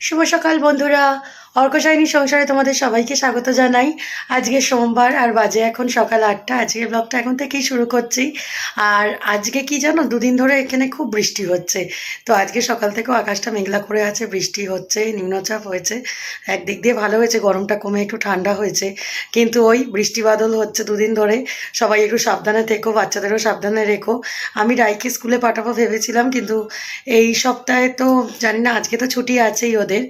শুভ সকাল বন্ধুরা। অর্কশাইনী সংসারে তোমাদের সবাইকে স্বাগত জানাই। আজকে সোমবার আর বাজে এখন সকাল 8টা। আজকের ব্লগটা এখন থেকেই শুরু করছি। আর আজকে কি জানো, দুদিন ধরে এখানে খুব বৃষ্টি হচ্ছে। তো আজকে সকাল থেকেও আকাশটা মেঘলা করে আছে, বৃষ্টি হচ্ছে, নিম্নচাপ হয়েছে। একদিক দিয়ে ভালো হয়েছে, গরমটা কমে একটু ঠান্ডা হয়েছে। কিন্তু ওই বৃষ্টি বাদল হচ্ছে দুদিন ধরে। সবাই একটু সাবধানে থেকো, বাচ্চাদেরও সাবধানে রেখো। আমি রাইকে স্কুলে পাঠাবো ভেবেছিলাম, কিন্তু এই সপ্তাহে তো জানি না, আজকে তো ছুটি আছেই ওদের।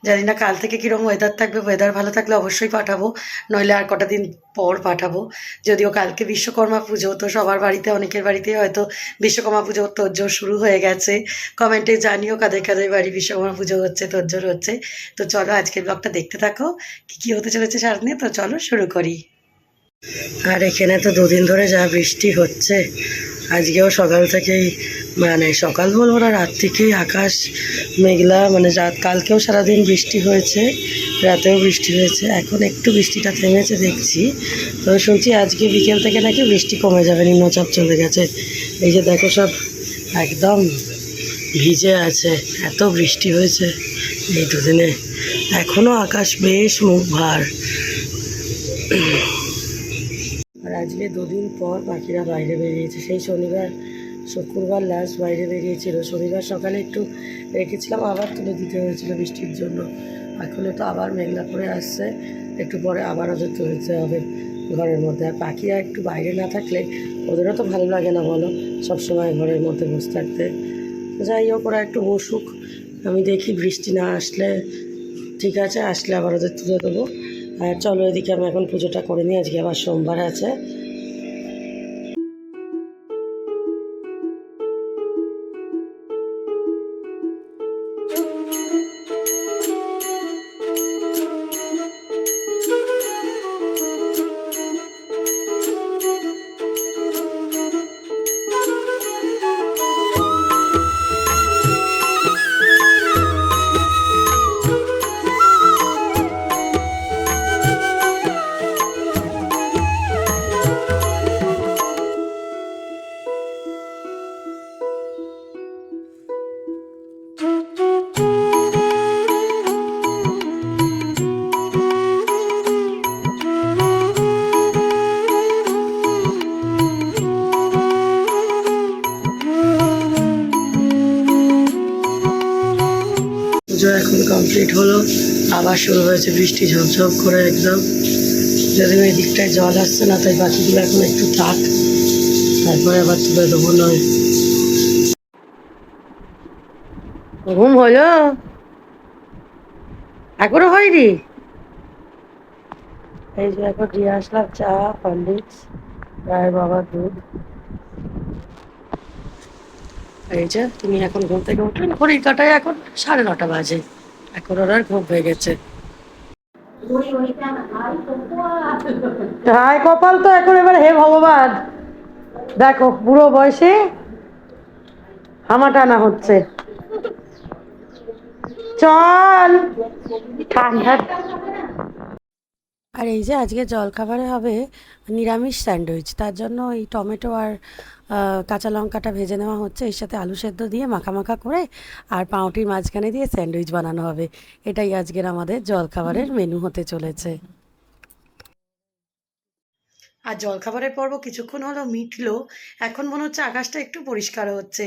জানি না কাল থেকে কীরকম ওয়েদার থাকবে। ওয়েদার ভালো থাকলে অবশ্যই পাঠাবো, নইলে আর কটা দিন পর পাঠাবো। যদিও কালকে বিশ্বকর্মা পুজো, তো সবার বাড়িতে, অনেকের বাড়িতে হয়তো বিশ্বকর্মা পুজোর তোড়জোড় শুরু হয়ে গেছে। কমেন্টে জানিও কাদের কাদের বাড়ি বিশ্বকর্মা পুজো হচ্ছে, তোড়জোড় হচ্ছে। তো চলো আজকের ব্লগটা দেখতে থাকো, কী কী হতে চলেছে সারাদিনে। তো চলো শুরু করি। আর এখানে তো দুদিন ধরে যা বৃষ্টি হচ্ছে, আজকেও সকাল থেকেই, মানে সকাল বলবো না, রাত থেকেই আকাশ মেঘলা। মানে রাত কালকেও সারাদিন বৃষ্টি হয়েছে, রাতেও বৃষ্টি হয়েছে। এখন একটু বৃষ্টিটা থেমেছে দেখছি। তো শুনছি আজকে বিকেল থেকে নাকি বৃষ্টি কমে যাবে, নিম্নচাপ চলে গেছে। এই যে দেখো, সব একদম ভিজে আছে, এত বৃষ্টি হয়েছে এই দুদিনে। এখনও আকাশ বেশ মুখ ভার। আর আজকে দুদিন পর পাখিরা বাইরে বেরিয়েছে। সেই শনিবার শুক্রবার লাস্ট বাইরে বেরিয়েছিল। শনিবার সকালে একটু রেখেছিলাম, আবার তুলে দিতে হয়েছিল বৃষ্টির জন্য। এখনও তো আবার মেঘলা করে আসছে, একটু পরে আবার ওদের তুলতে হবে ঘরের মধ্যে। আর পাখিরা একটু বাইরে না থাকলে ওদেরও তো ভালো লাগে না বলো, সবসময় ঘরের মধ্যে বসে থাকতে। যাই হোক, ওরা একটু বসুক। আমি দেখি বৃষ্টি না আসলে ঠিক আছে, আসলে আবার ওদের তুলে দেবো। আর চলো এদিকে আমি এখন পুজোটা করে নিই, আজকে আবার সোমবার আছে। পুজো এখন কমপ্লিট হলো, আবার শুরু হয়েছে বৃষ্টি ঝপঝপ করে একদম। যদিও এই দিকটায় জল আসছে না, তাই বাকিগুলো এখন একটু থাক, তারপরে আবার তুলে দেবো। নয় ঘুম হলো এখনো হয়নি। এই যে এখন দিয়ে আসলাম চা, হরলিক্স, রায়ের বাবার দুধ। এই যে তুমি এখন ঘুম থেকে উঠলেন, ঘড়ির কাটায় এখন 9:30 বাজে। এখন ওনার ঘুম হয়ে গেছে। হায় কপাল তো এখন, এবার হে ভগবান, দেখো বুড়ো বয়সে হামা টানা হচ্ছে। চল ঠান্ডা। আর এই যে আজকে জলখাবারে হবে নিরামিষ স্যান্ডউইচ। তার জন্য এই টমেটো আর কাঁচা লঙ্কাটা ভেজে নেওয়া হচ্ছে, এর সাথে আলু সেদ্ধ দিয়ে মাখা মাখা করে আর পাউরুটির মাঝখানে দিয়ে স্যান্ডউইচ বানানো হবে। এটাই আজকের আমাদের জলখাবারের মেনু হতে চলেছে। আর জলখাবারের পর্ব কিছুক্ষণ হলো মিটলো। এখন মনে হচ্ছে আকাশটা একটু পরিষ্কার হচ্ছে।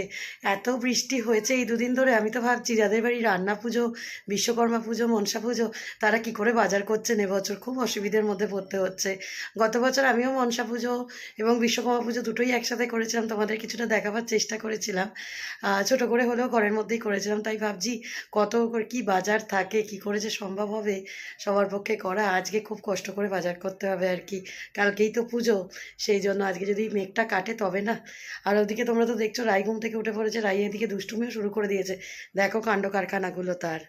এত বৃষ্টি হয়েছে এই দুদিন ধরে। আমি তো ভাবছি যাদের বাড়ি রান্না পুজো, বিশ্বকর্মা পুজো, মনসা পুজো, তারা কি করে বাজার করছেন এবছর। খুব অসুবিধার মধ্যে পড়তে হচ্ছে। গত বছর আমিও মনসা পুজো এবং বিশ্বকর্মা পুজো দুটোই একসাথে করেছিলাম, তোমাদের কিছুটা দেখাবার চেষ্টা করেছিলাম। ছোট করে হলেও ঘরের মধ্যেই করেছিলাম। তাই ভাবছি কত কি বাজার থাকে, কি করে যে সম্ভব হবে সবার পক্ষে করা। আজকে খুব কষ্ট করে বাজার করতে হবে আর কি। কালকেই তো পুজো, সেই জন্য আজকে যদি মেঘটা কাটে তবে না। আর ওদিকে তোমরা তো দেখছো রাই ঘুম থেকে উঠে পড়েছে, রাই এদিকে দুষ্টুমিও শুরু করে দিয়েছে। দেখো কাণ্ড কারখানাগুলো তার।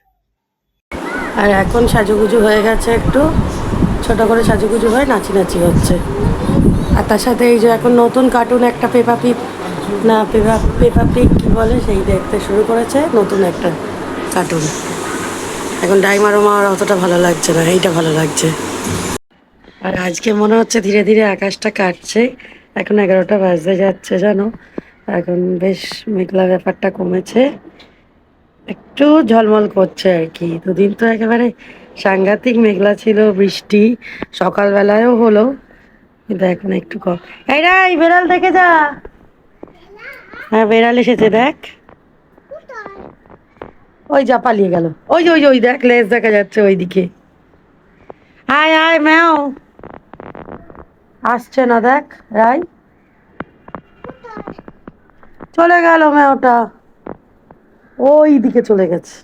আর এখন সাজুগুজু হয়ে গেছে, একটু ছোট করে সাজুগুজু হয়ে নাচি নাচি হচ্ছে। আর তার সাথে এই যে এখন নতুন কার্টুন একটা পেপা পিগ, না পেপা পিগ কী বলে, সেই দেখতে শুরু করেছে, নতুন একটা কার্টুন। এখন ডাইমারো মার অতটা ভালো লাগছে না, এইটা ভালো লাগছে। আর আজকে মনে হচ্ছে ধীরে ধীরে আকাশটা কাটছে। এখন 11টা বাজতে যাচ্ছে জানো, এখন বেশ মেঘলা ব্যাপারটা কমেছে। একটু ঝলমল করছে আর কি। দুদিন তো একেবারে সাংঘাতিক মেঘলা ছিল, বৃষ্টি সকালবেলায়ও হলো, কিন্তু এখন একটু কম। এই বেড়াল দেখে যা। হ্যাঁ, বেড়াল এসেছে দেখ। ওই যা পালিয়ে গেল। ওই দেখ, লেজ দেখা যাচ্ছে ওইদিকে। আয় আয় ম্যাও। আসছে না দেখ রাই। চলে গেল ম্যাওটা, ওই দিকে চলে গেছে।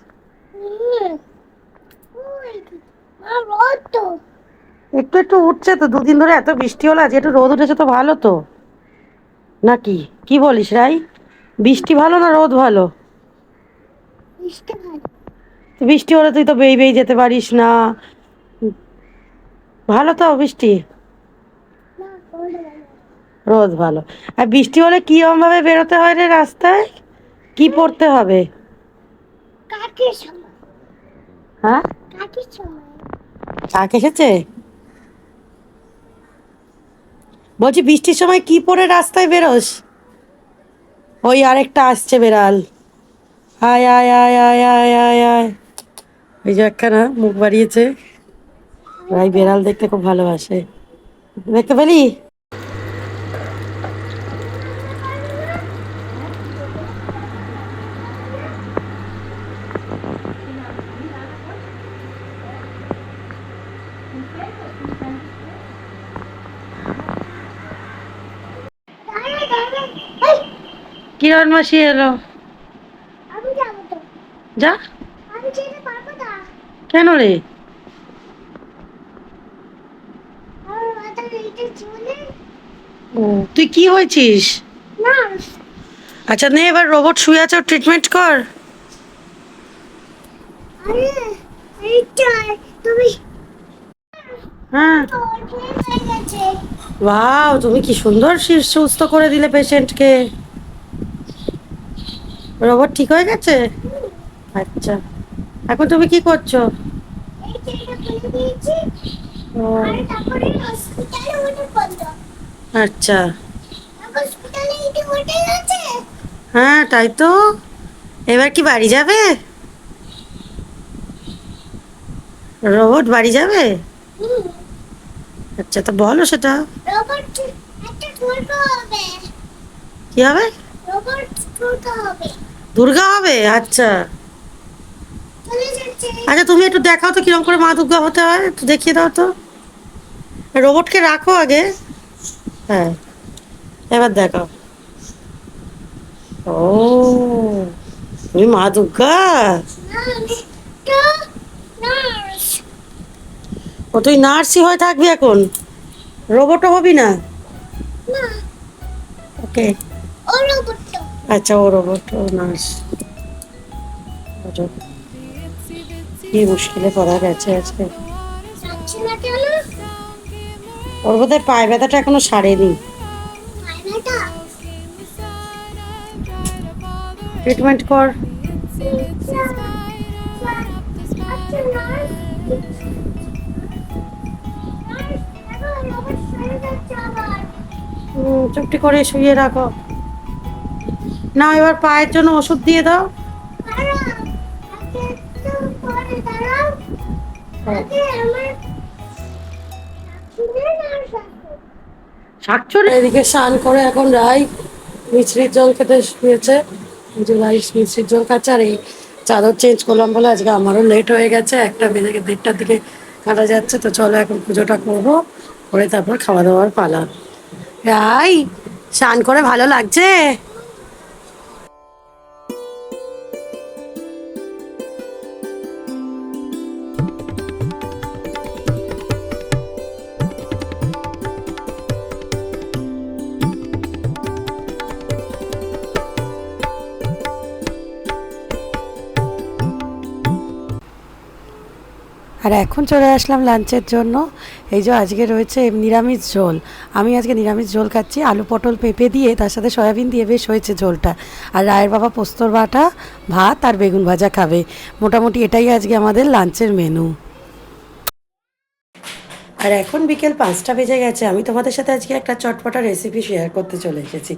একটু একটু উঠছে তো, দুদিন ধরে এত বৃষ্টি হলো, আজ একটু রোদ উঠেছে তো ভালো তো নাকি, কি বলিস রাই? বৃষ্টি ভালো না রোদ ভালো? তো বৃষ্টি হলে তুই তো বেই যেতে পারিস না। ভালো তো বৃষ্টি। রোদ ভালো। আর বৃষ্টি হলে কিরম ভাবে বেরোতে হয় রে রাস্তায়? কি পরতে হবে? হ্যাঁ, কাক এসেছে? বলছি বৃষ্টির সময় কি পরে রাস্তায় বেরোস? ওই আরেকটা আসছে বেড়াল। আয় আয় আয় আয় আয় আয় আয়। ওই যে একখানা মুখ বাড়িয়েছে। রাই বেড়াল দেখতে খুব ভালোবাসে। দেখতে পেলি? কিরণ মাসি এলো। যা। কেন রে? ও, তুই কি হয়েছিস? আচ্ছা নে, এবার রোবট শুয়ে আছে, ট্রিটমেন্ট কর। হ্যাঁ। ওয়াও, তুমি কি সুন্দর সুস্থ করে দিলে পেশেন্টকে। রোবট ঠিক হয়ে গেছে? আচ্ছা, এখন তুমি কি করছো? ও, আচ্ছা। হ্যাঁ তাই তো। এবার কি বাড়ি যাবে? রোবট বাড়ি যাবে? আচ্ছা, তো বলো সেটা। কি হবে? দুর্গা হবে? আচ্ছা। আচ্ছা, তুমি একটু দেখাও তো কিরকম করে মা দুর্গা হতে হয়, একটু দেখিয়ে দাও তো। রোবটকে রাখো আগে। হ্যাঁ, এবার দেখাও। ও, তুমি মা দুর্গা? ও, তুই নার্সই হয়ে থাকবি এখন, রোবটও হবি না? ওকে। আচ্ছা, ও রোবট, ও নার্স। কি মুশকিলে পড়া গেছে আজকে। ওর বোধহয় পায়ে ব্যথাটা এখনো সারেনি। ট্রিটমেন্ট কর। চুপটি করে শুয়ে রাখো। না, এবার পায়ের জন্য ওষুধ দিয়ে দাও। শাকচুরি। এদিকে স্নান করে এখন রাই মিছরির জল খেতে শুয়েছে। এই যে রাই মিছরির জল খাচ্ছে, আর এই চাদর চেঞ্জ করলাম বলে আজকে আমারও লেট হয়ে গেছে, 1টা বেজে 1:30টার দিকে কাটা যাচ্ছে। তো চলো এখন পুজোটা করবো, করে তারপর খাওয়া দাওয়ার পালা। রাই, স্নান করে ভালো লাগছে? আর এখন চলে আসলাম লাঞ্চের জন্য। এই যে আজকে রয়েছে নিরামিষ ঝোল। আমি আজকে নিরামিষ ঝোল খাচ্ছি, আলু পটল পেঁপে দিয়ে, তার সাথে সয়াবিন দিয়ে বেশ হয়েছে ঝোলটা। আর রায়ের বাবা পোস্তর বাটা, ভাত আর বেগুন ভাজা খাবে। মোটামুটি এটাই আজকে আমাদের লাঞ্চের মেনু। আর এখন বিকেল 5টা বেজে গেছে। আমি তোমাদের সাথে আজকে একটা চটপটা রেসিপি শেয়ার করতে চলে এসেছি।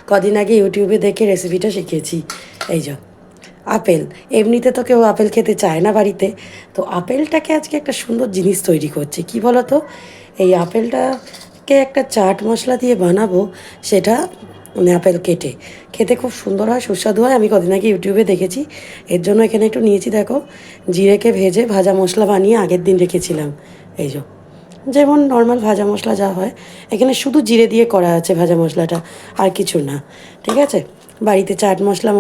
কদিন আগে ইউটিউবে দেখে রেসিপিটা শিখেছি। এই যে আপেল। এমনিতে তো কেউ আপেল খেতে চায় না বাড়িতে, তো আপেলটাকে আজকে একটা সুন্দর জিনিস তৈরি করছি। কি বলো তো, এই আপেলটাকে একটা চাট মশলা দিয়ে বানাবো। সেটা আপেল কেটে খেতে খুব সুন্দর হয়, সুস্বাদু হয়। আমি কদিন আগে ইউটিউবে দেখেছি। এর জন্য এখানে একটু নিয়েছি, দেখো, জিরেকে ভেজে ভাজা মশলা বানিয়ে আগের দিন রেখেছিলাম। এই যে, যেমন নর্মাল ভাজা মশলা যা হয়, এখানে শুধু জিরে দিয়ে করা আছে ভাজা মশলাটা, আর কিছু না। ঠিক আছে, বাড়িতে চাট মশলা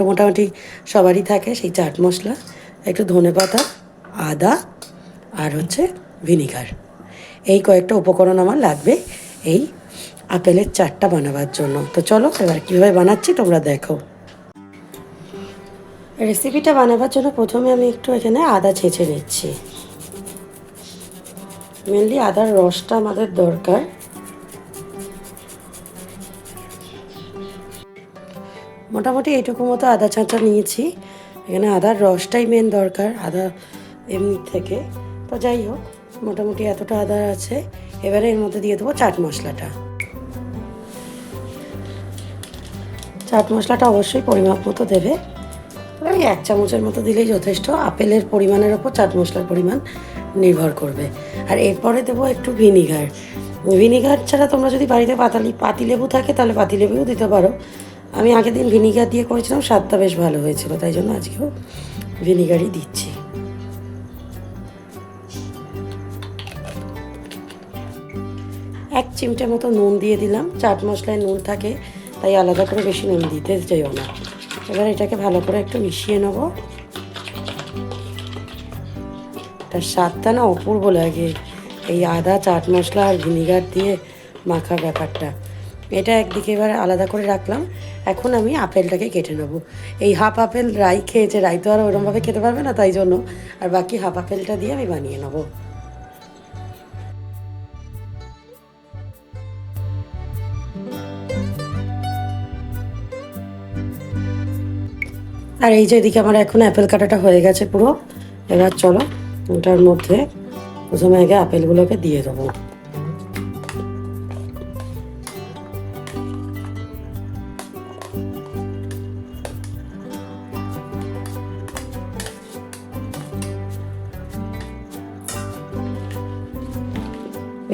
মোটামুটি সবারই থাকে। সেই চাট মশলা, একটু ধনেপাতা, আদা, আর হচ্ছে ভিনিগার, এই কয়েকটা উপকরণ আমার লাগবে এই আপেলের চাটটা বানাবার জন্য। তো চলো এবার কীভাবে বানাচ্ছি তোমরা দেখো। রেসিপিটা বানাবার জন্য প্রথমে আমি একটু এখানে আদা ছেঁচে নিচ্ছি। মেনলি আদার রসটা আমাদের দরকার। মোটামুটি এইটুকু মতো আদা ছাঁচা নিয়েছি। এখানে আদার রসটাই মেন দরকার, আদা এমনি থেকে। তো যাই হোক, মোটামুটি এতটা আদা আছে। এবারে এর মধ্যে দিয়ে দেবো চাট মশলাটা। চাট মশলাটা অবশ্যই পরিমাপ মতো দেবে, তবে ওই 1 চামচের মতো দিলেই যথেষ্ট। আপেলের পরিমাণের ওপর চাট মশলার পরিমাণ নির্ভর করবে। আর এরপরে দেবো একটু ভিনিগার। ভিনিগার ছাড়া তোমরা যদি বাড়িতে পাতিলেবু থাকে তাহলে পাতিলেবুও দিতে পারো। আমি আগের দিন ভিনিগার দিয়ে করেছিলাম, স্বাদটা বেশ ভালো হয়েছিল, তাই জন্য আজকেও ভিনিগারই দিচ্ছি। এক চিমটে মতো নুন দিয়ে দিলাম। চাট মশলায় নুন থাকে, তাই আলাদা করে বেশি নুন দিতে চাইও না। এবার এটাকে ভালো করে একটু মিশিয়ে নেব। তার স্বাদটা না অপূর্ব লাগে, এই আদা, চাট মশলা আর ভিনিগার দিয়ে মাখা ব্যাপারটা। এটা একদিকে এবার আলাদা করে রাখলাম। এখন আমি আপেলটাকে কেটে নেবো। এই হাফ আপেল রাই খেয়েছে, রাই তো আর ওরমভাবে খেতে পারবে না, তাই জন্য আর বাকি হাফ আপেলটা দিয়ে আমি বানিয়ে নেবো। আর এই যে এদিকে আমার এখন অ্যাপেল কাটাটা হয়ে গেছে পুরো। এবার চলো ওটার মধ্যে প্রথমে আগে আপেলগুলোকে দিয়ে দেবো।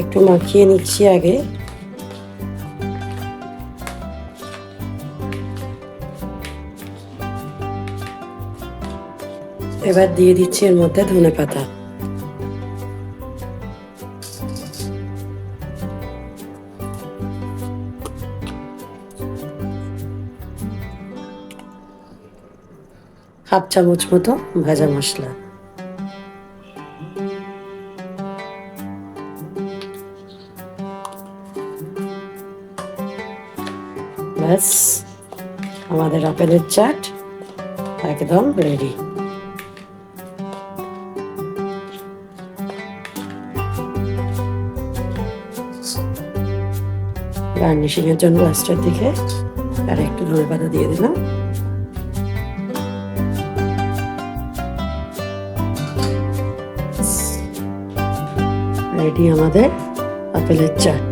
একটু মাখিয়ে নিচ্ছি আগে। এবার দিয়ে দিচ্ছি এর মধ্যে ধনেপাতা। হাফ চামচ মতো ভাজা মশলা। ব্যাস, আমাদের আপেলের চাট একদম রেডি। গার্নিশিংয়ের জন্য লাস্টের দিকে আর একটু ধনেপাতা দিয়ে দিলাম। রেডি আমাদের আপেলের চাট।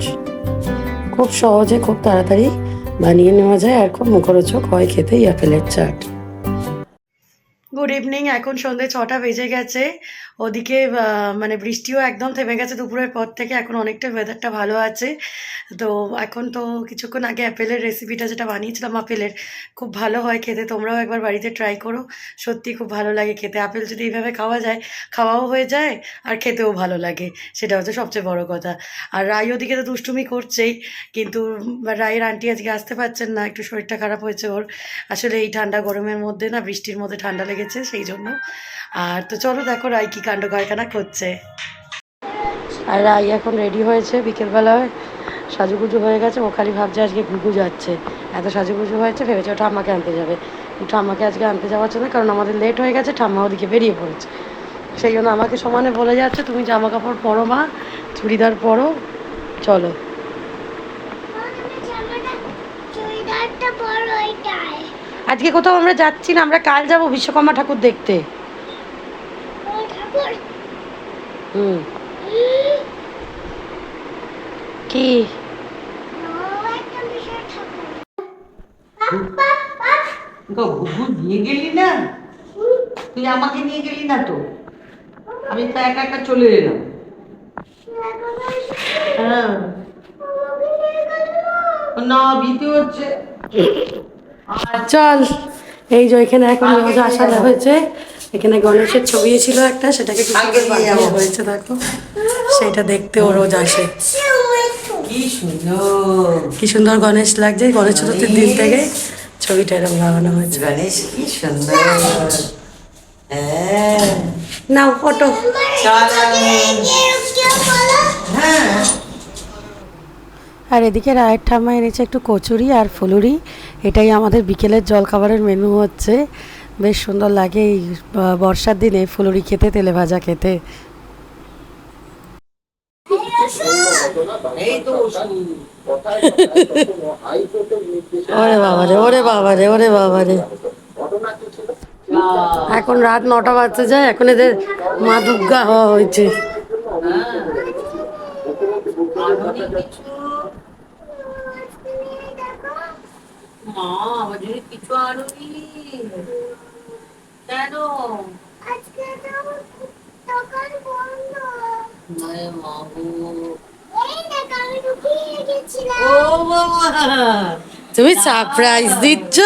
খুব সহজে, খুব তাড়াতাড়ি বানিয়ে নেওয়া যায়, আর খুব মুখরোচক হয় খেতেই আপেলের চাট। গুড ইভিনিং, এখন সন্ধ্যে 6টা বেজে গেছে। ওদিকে মানে বৃষ্টিও একদম থেমে গেছে দুপুরের পর থেকে। এখন অনেকটা ওয়েদারটা ভালো আছে। তো এখন তো কিছুক্ষণ আগে অ্যাপেলের রেসিপিটা যেটা বানিয়েছিলাম আপেলের, খুব ভালো হয় খেতে। তোমরাও একবার বাড়িতে ট্রাই করো, সত্যি খুব ভালো লাগে খেতে। আপেল যদি এইভাবে খাওয়া যায়, খাওয়াও হয়ে যায় আর খেতেও ভালো লাগে, সেটা হচ্ছে সবচেয়ে বড় কথা। আর রাই ওদিকে তো দুষ্টুমি করছেই, কিন্তু রায়ের আন্টি আজকে আসতে পারছেন না, একটু শরীরটা খারাপ হয়েছে ওর। আসলে এই ঠান্ডা গরমের মধ্যে না, বৃষ্টির মধ্যে ঠান্ডা লেগেছে সেই জন্য। আর তো চলো দেখো রাই কি কাণ্ড কারখানা করছে। আর রাই এখন রেডি হয়েছে, বিকেলবেলায় সাজুগুজু হয়ে গেছে। ও খালি ভাবছে আজকে ঘুঘু যাচ্ছে, এত সাজুগুজু হয়েছে, ভেবেছে ও ঠাম্মাকে আনতে যাবে। ঠাম্মাকে আজকে আনতে যাওয়ার জন্য, কারণ আমাদের লেট হয়ে গেছে, ঠাম্মা ওদিকে বেরিয়ে পড়েছে। সেই জন্য আমাকে সমানে বলে যাচ্ছে, তুমি জামা কাপড় পরো মা, চুড়িদার পরো, চলো। আজকে কোথাও আমরা যাচ্ছি না, আমরা কাল যাব বিশ্বকর্মা ঠাকুর দেখতে। হুম, কি? ঘুঘু নিয়ে গেলি না, তুই আমাকে নিয়ে গেলি না তো, আমি তো একা একা চলে এলাম। হ্যাঁ না, ভীতি হচ্ছে। চল, এই যে এখানে এখন রোজা সাজা হয়েছে, এখানে গণেশের ছবি ছিল একটা, সেটাকে কি সুন্দর বানিয়ে হয়েছে দেখো, সেটা দেখতে ও রোজ আসে। কি সুন্দর কি সুন্দর গণেশ লাগছে, গণেশ চতুর্থীর দিন থেকে ছবিটা এরকম লাগানো হয়েছে। গণেশ, কি সুন্দর। হ্যাঁ নাও ফটো। হ্যাঁ, আর এদিকে রায়ের ঠাম্মা এনেছে একটু কচুরি আর ফুলুরি, এটাই আমাদের বিকেলের জলখাবারের মেনু হচ্ছে। বেশ সুন্দর লাগে এই বর্ষার দিনে ফুলুরি খেতে, তেলে ভাজা খেতে। এই তো ওরে বাবারে, ওরে বাবারে, ওরে বাবারে, এখন রাত 9টা বাজতে যায়, এখন এদের মা দুর্গা হওয়া হয়েছে। মা আমাদের কিছু আনুনি কেন? আজকে তো দোকান বন্ধ। নয় মা গো। এই দেখ আমি ঢুকিয়ে গেছিলাম। ও বাবা, তুমি সারপ্রাইজ দিচ্ছ?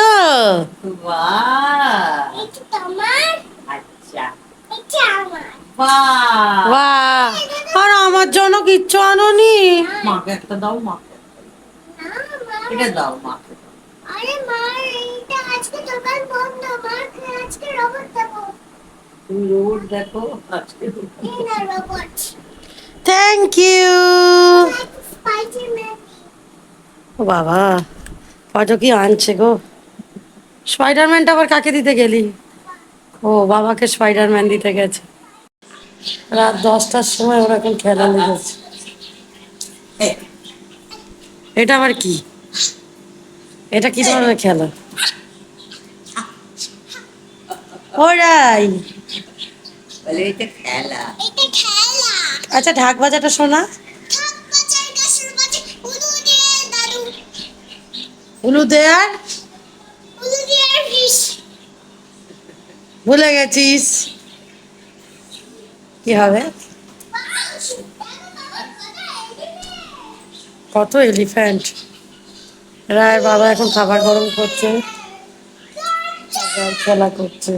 বাহ, এটা তোমার, আচ্ছা, এটা আমার। বাহ, বাহ, আর আমার জন্য কিচ্ছু আনোনি? মাকে একটা দাও, মাকে না মা, এটা দাও, মাকে। আরে মা এইটা আজকে দোকান বন্ধ, মা আজকে রোবট দেবো। তুমি রোড দেখো আজকে। এই না রোবট, থ্যাংক ইউ। স্পাইডারম্যান। ও বাবা, কত কি আনছে গো। স্পাইডারম্যানটা আবার কাকে দিতে গেলি? ও বাবাকে স্পাইডারম্যান দিতে গেছে। রাত 10টার সময় ওরা এখন খেলা লেগেছে। এটা আবার কি? এটা কি ধরনের খেলা? ওরাই, বলে এটা খেলা। এটা খেলা। আচ্ছা ঢাক বাজাটা শোনা। থাক বাজার গাছের মাঝে উলু দিয়ে দাদু, উলু দেয়ার, উলু দিয়ে ফিশ। ভুলে গেছিস কি হবে? কত এলিফ্যান্ট। রায় বাবা এখন খাবার গরম করছে, আর খেলা করছে।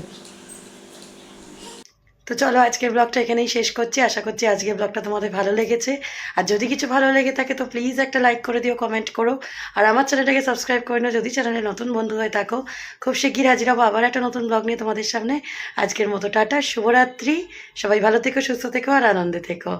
তো চলো আজকের ব্লগটা এখানেই শেষ করছি, আশা করছি আজকের ব্লগটা তোমাদের ভালো লেগেছে। আর যদি কিছু ভালো লেগে থাকে তো প্লিজ একটা লাইক করে দিও, কমেন্ট করো, আর আমার চ্যানেলটাকে সাবস্ক্রাইব করে নাও যদি চ্যানেলে নতুন বন্ধু হয়ে থাকো। খুব শিগগির হাজির হবো আবার একটা নতুন ব্লগ নিয়ে তোমাদের সামনে। আজকের মতো টাটা, শুভরাত্রি, সবাই ভালো থেকো, সুস্থ থেকো আর আনন্দে থেকো।